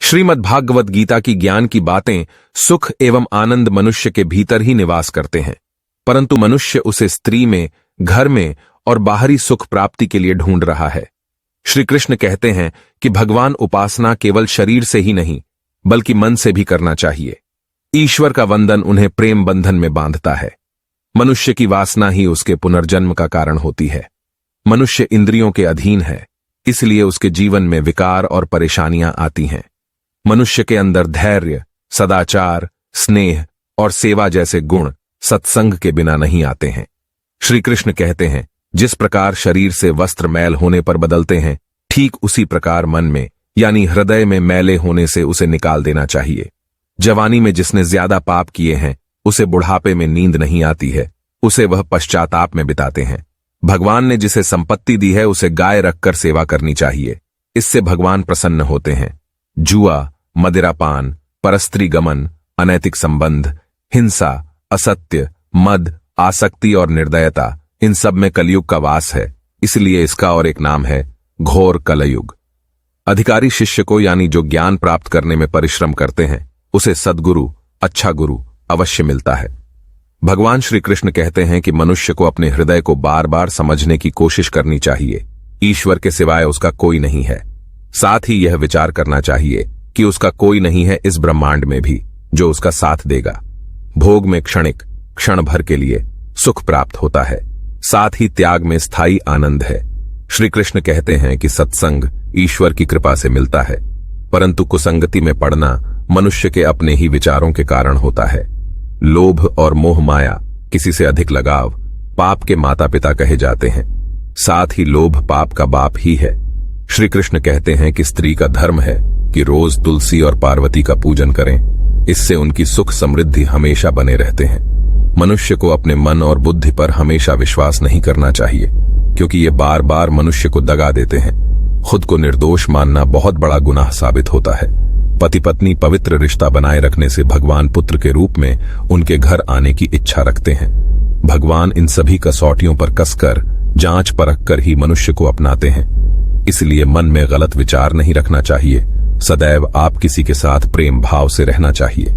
श्रीमद् भागवत गीता की ज्ञान की बातें सुख एवं आनंद मनुष्य के भीतर ही निवास करते हैं, परंतु मनुष्य उसे स्त्री में, घर में और बाहरी सुख प्राप्ति के लिए ढूंढ रहा है। श्री कृष्ण कहते हैं कि भगवान उपासना केवल शरीर से ही नहीं बल्कि मन से भी करना चाहिए। ईश्वर का वंदन उन्हें प्रेम बंधन में बांधता है। मनुष्य की वासना ही उसके पुनर्जन्म का कारण होती है। मनुष्य इंद्रियों के अधीन है, इसलिए उसके जीवन में विकार और परेशानियां आती हैं। मनुष्य के अंदर धैर्य, सदाचार, स्नेह और सेवा जैसे गुण सत्संग के बिना नहीं आते हैं। श्री कृष्ण कहते हैं, जिस प्रकार शरीर से वस्त्र मैल होने पर बदलते हैं, ठीक उसी प्रकार मन में यानी हृदय में मैले होने से उसे निकाल देना चाहिए। जवानी में जिसने ज्यादा पाप किए हैं, उसे बुढ़ापे में नींद नहीं आती है, उसे वह पश्चाताप में बिताते हैं। भगवान ने जिसे संपत्ति दी है, उसे गाय रखकर सेवा करनी चाहिए, इससे भगवान प्रसन्न होते हैं। जुआ, मदिरापान, परस्त्री गमन, अनैतिक संबंध, हिंसा, असत्य, मद, आसक्ति और निर्दयता, इन सब में कलयुग का वास है, इसलिए इसका और एक नाम है घोर कलयुग। अधिकारी शिष्य को यानी जो ज्ञान प्राप्त करने में परिश्रम करते हैं, उसे सद्गुरु, अच्छा गुरु अवश्य मिलता है। भगवान श्री कृष्ण कहते हैं कि मनुष्य को अपने हृदय को बार बार समझने की कोशिश करनी चाहिए। ईश्वर के सिवाय उसका कोई नहीं है। साथ ही यह विचार करना चाहिए कि उसका कोई नहीं है इस ब्रह्मांड में भी जो उसका साथ देगा। भोग में क्षणिक, क्षण भर के लिए सुख प्राप्त होता है, साथ ही त्याग में स्थायी आनंद है। श्री कृष्ण कहते हैं कि सत्संग ईश्वर की कृपा से मिलता है, परंतु कुसंगति में पड़ना मनुष्य के अपने ही विचारों के कारण होता है। लोभ और मोह माया, किसी से अधिक लगाव पाप के माता पिता कहे जाते हैं। साथ ही लोभ पाप का बाप ही है। श्री कृष्ण कहते हैं कि स्त्री का धर्म है कि रोज तुलसी और पार्वती का पूजन करें, इससे उनकी सुख समृद्धि हमेशा बने रहते हैं। मनुष्य को अपने मन और बुद्धि पर हमेशा विश्वास नहीं करना चाहिए, क्योंकि ये बार बार मनुष्य को दगा देते हैं। खुद को निर्दोष मानना बहुत बड़ा गुनाह साबित होता है। पति पत्नी पवित्र रिश्ता बनाए रखने से भगवान पुत्र के रूप में उनके घर आने की इच्छा रखते हैं। भगवान इन सभी कसौटियों पर कसकर, जांच परख कर ही मनुष्य को अपनाते हैं। इसलिए मन में गलत विचार नहीं रखना चाहिए। सदैव आप किसी के साथ प्रेम भाव से रहना चाहिए।